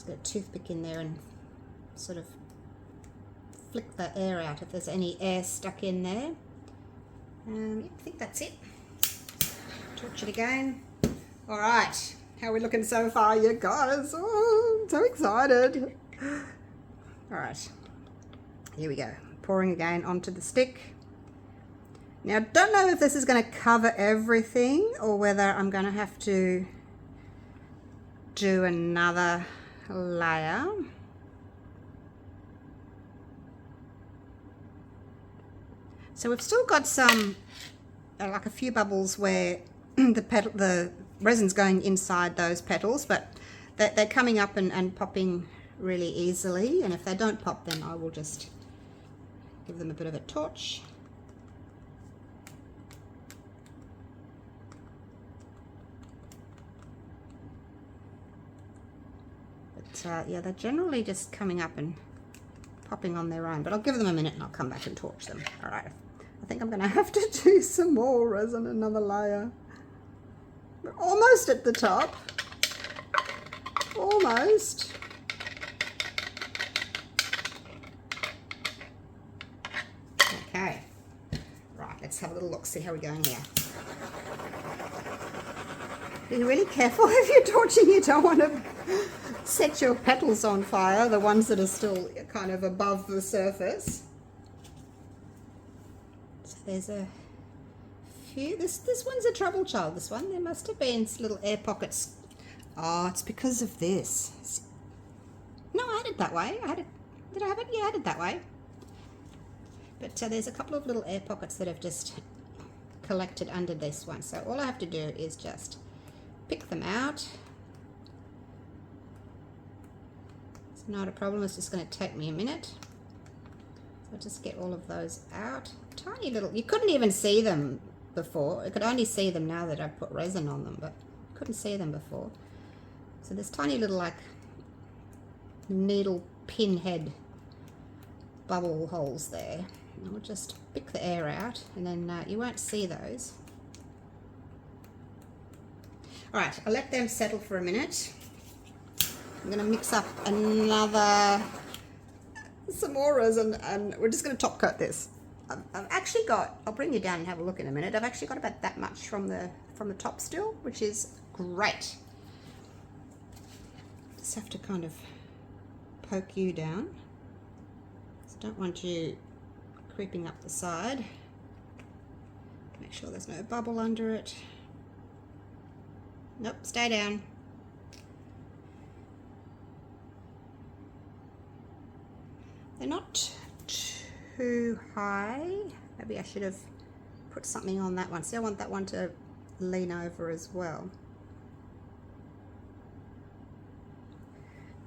Get a toothpick in there and sort of flick the air out if there's any air stuck in there. I think that's it. Torch it again. All right, how are we looking so far, you guys? Oh, I'm so excited. All right, here we go. Pouring again onto the stick. Now, I don't know if this is going to cover everything or whether I'm going to have to do another layer. So we've still got some like a few bubbles where the resin's going inside those petals, but they're coming up and popping really easily, and if they don't pop, then I will just give them a bit of a torch. Yeah, they're generally just coming up and popping on their own, but I'll give them a minute and I'll come back and torch them. All right, I think I'm going to have to do some more resin, another layer. We're almost at the top. Almost. Okay, right, let's have a little look, see how we're going here. Be really careful if you're torching, you don't want to set your petals on fire, the ones that are still kind of above the surface. So there's a few, this one's a trouble child, this one. There must have been little air pockets. Oh, it's because of this. No, I had it that way. Did I have it? Yeah, I had it that way. But there's a couple of little air pockets that have just collected under this one. So all I have to do is just pick them out. It's not a problem, it's just going to take me a minute. So I'll just get all of those out. Tiny little, you couldn't even see them before. I could only see them now that I put resin on them, but couldn't see them before. So there's tiny little like needle pinhead bubble holes there. And I'll just pick the air out, and then you won't see those. All right, I'll let them settle for a minute. I'm going to mix up some more resin, and we're just going to top coat this. I've actually got, I'll bring you down and have a look in a minute. I've actually got about that much from the top still, which is great. Just have to kind of poke you down. Just don't want you creeping up the side. Make sure there's no bubble under it. Nope, stay down. They're not too high. Maybe I should have put something on that one. See, I want that one to lean over as well.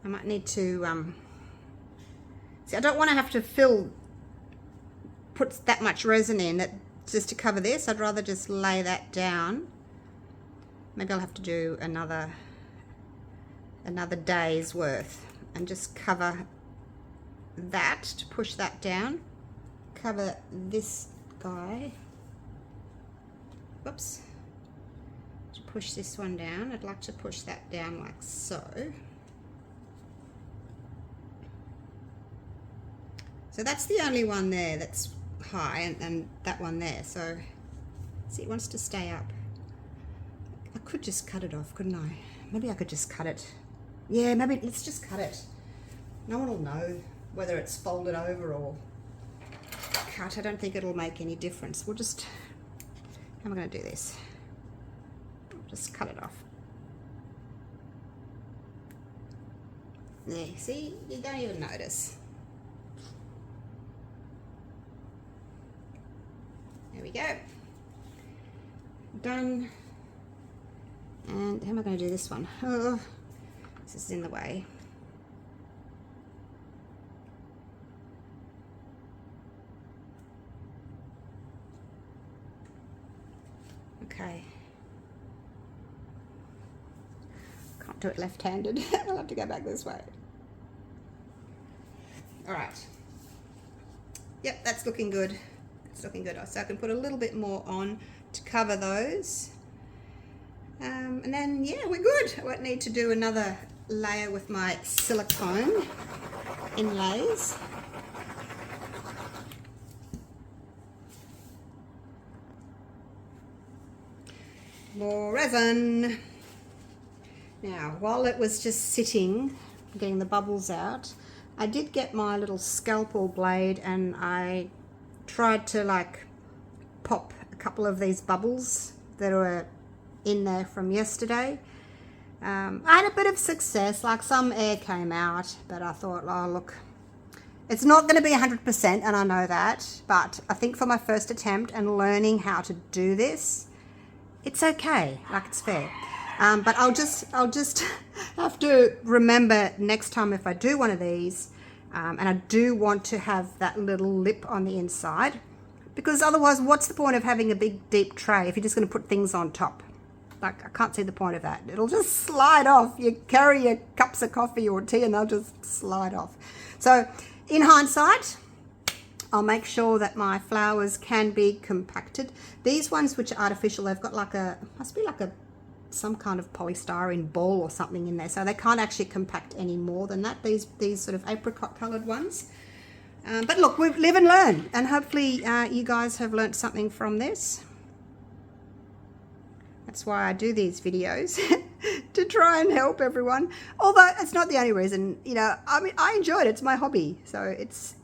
I might need to, see, I don't want to have to put that much resin in that just to cover this. I'd rather just lay that down. Maybe I'll have to do another day's worth and just cover that to push that down. Cover this guy. Whoops. To push this one down. I'd like to push that down like so. So that's the only one there that's high, and that one there. So see, it wants to stay up. I could just cut it off, couldn't I? Maybe I could just cut it. Yeah, maybe let's just cut it. No one will know whether it's folded over or cut. I don't think it'll make any difference. We'll just, how am I going to do this? Just cut it off. There, see, you don't even notice. There we go. Done. And how am I going to do this one? Oh, this is in the way. Okay. Can't do it left-handed. I'll have to go back this way. All right. Yep, that's looking good. It's looking good. So I can put a little bit more on to cover those. And then, yeah, we're good. I won't need to do another layer with my silicone inlays. More resin. Now, while it was just sitting, getting the bubbles out, I did get my little scalpel blade and I tried to like pop a couple of these bubbles that were in there from yesterday. I had a bit of success, like some air came out, but I thought, oh look, it's not going to be 100%, and I know that, but I think for my first attempt and learning how to do this, it's okay, like it's fair. But I'll just have to remember next time if I do one of these, and I do want to have that little lip on the inside, because otherwise what's the point of having a big deep tray if you're just going to put things on top? Like, I can't see the point of that. It'll just slide off. You carry your cups of coffee or tea and they'll just slide off. So in hindsight, I'll make sure that my flowers can be compacted. These ones which are artificial, they've got like a, must be like a, some kind of polystyrene ball or something in there. So they can't actually compact any more than that, these sort of apricot colored ones. But look, we live and learn, and hopefully you guys have learnt something from this. That's why I do these videos, to try and help everyone. Although it's not the only reason, you know, I mean, I enjoy it. It's my hobby. So it's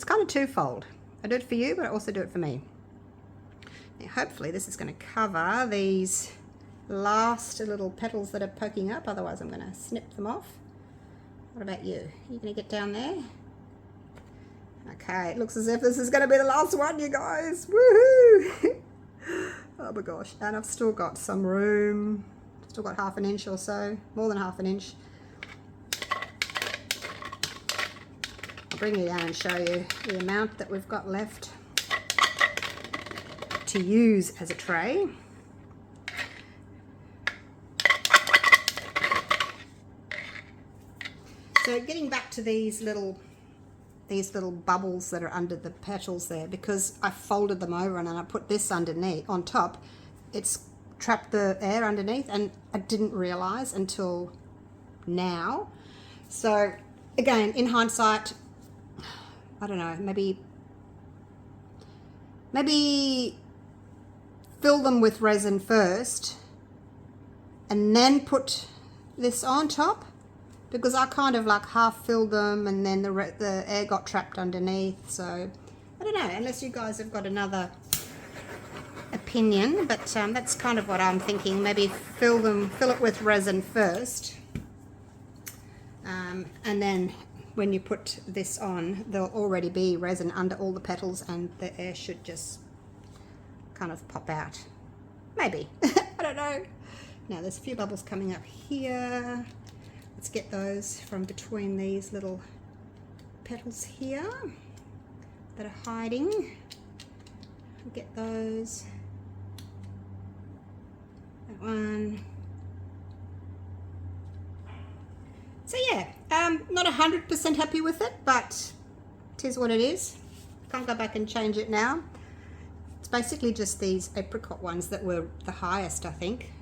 kind of twofold. I do it for you, but I also do it for me. Now, hopefully this is going to cover these last little petals that are poking up. Otherwise I'm going to snip them off. What about you? Are you going to get down there? Okay, it looks as if this is going to be the last one, you guys. Woohoo! Oh my gosh, and I've still got some room. Still got half an inch or so, more than half an inch. I'll bring you down and show you the amount that we've got left to use as a tray. So getting back to these little bubbles that are under the petals there, because I folded them over and then I put this underneath on top, it's trapped the air underneath, and I didn't realize until now. So again, in hindsight, I don't know, maybe maybe fill them with resin first and then put this on top, because I kind of like half filled them and then the air got trapped underneath. So I don't know, unless you guys have got another opinion, but that's kind of what I'm thinking. Maybe fill it with resin first, and then when you put this on, there'll already be resin under all the petals and the air should just kind of pop out. Maybe. I don't know. Now there's a few bubbles coming up here. Let's get those from between these little petals here that are hiding. Get those. That one. So yeah, not 100% happy with it, but it is what it is. Can't go back and change it now. It's basically just these apricot ones that were the highest, I think,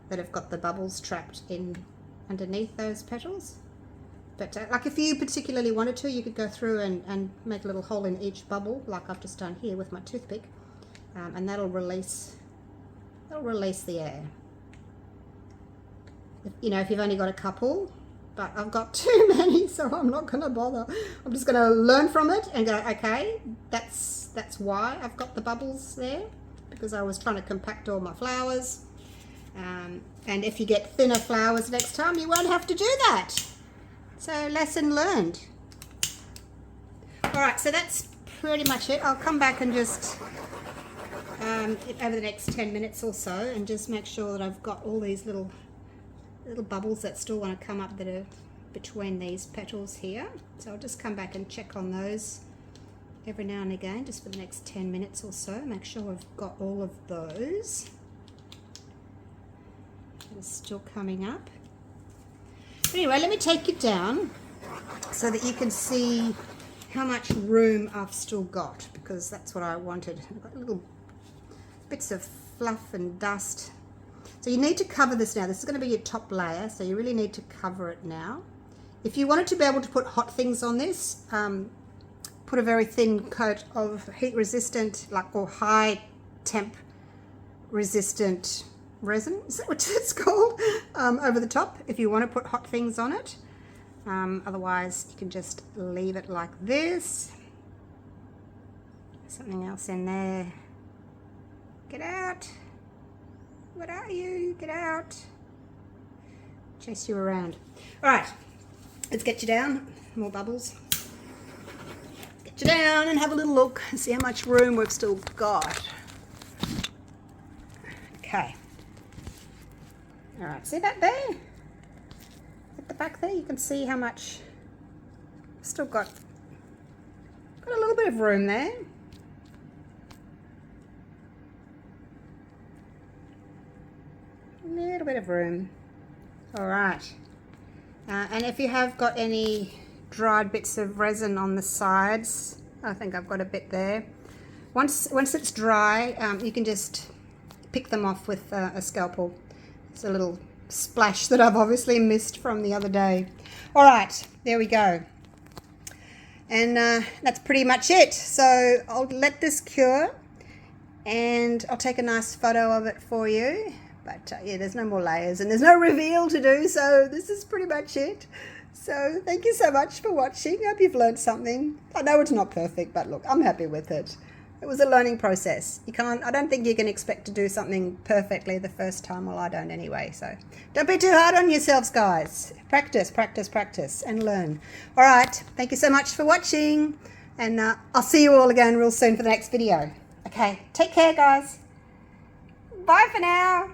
that have got the bubbles trapped in underneath those petals. But like if you particularly wanted to, you could go through and make a little hole in each bubble, like I've just done here with my toothpick, and that'll release the air. You know, if you've only got a couple, but I've got too many, so I'm not going to bother. I'm just going to learn from it and go, okay, that's why I've got the bubbles there, because I was trying to compact all my flowers. And if you get thinner flowers next time, you won't have to do that. So lesson learned. All right, so that's pretty much it. I'll come back and just over the next 10 minutes or so and just make sure that I've got all these little bubbles that still want to come up that are between these petals here. So I'll just come back and check on those every now and again, just for the next 10 minutes or so. Make sure I've got all of those. It's still coming up. Anyway, let me take it down so that you can see how much room I've still got, because that's what I wanted. I've got little bits of fluff and dust. So you need to cover this now. This is going to be your top layer, so you really need to cover it now. If you wanted to be able to put hot things on this, put a very thin coat of heat resistant, or high temp resistant resin, is that what it's called, over the top if you want to put hot things on it. Otherwise you can just leave it like this. Something else in there. Get out. What are you? Get out. Chase you around. Alright, let's get you down. More bubbles. Get you down and have a little look and see how much room we've still got. Okay. Alright, see that there? At the back there, you can see how much I've still got. Got a little bit of room there. A little bit of room. Alright. And if you have got any dried bits of resin on the sides, I think I've got a bit there. Once it's dry, you can just pick them off with a scalpel. It's a little splash that I've obviously missed from the other day. All right, there we go. And that's pretty much it. So I'll let this cure and I'll take a nice photo of it for you. But yeah, there's no more layers and there's no reveal to do. So this is pretty much it. So thank you so much for watching. I hope you've learned something. I know it's not perfect, but look, I'm happy with it. It was a learning process. I don't think you can expect to do something perfectly the first time. Well, I don't anyway. So don't be too hard on yourselves, guys. Practice, practice, practice, and learn. All right. Thank you so much for watching. And I'll see you all again real soon for the next video. Okay. Take care, guys. Bye for now.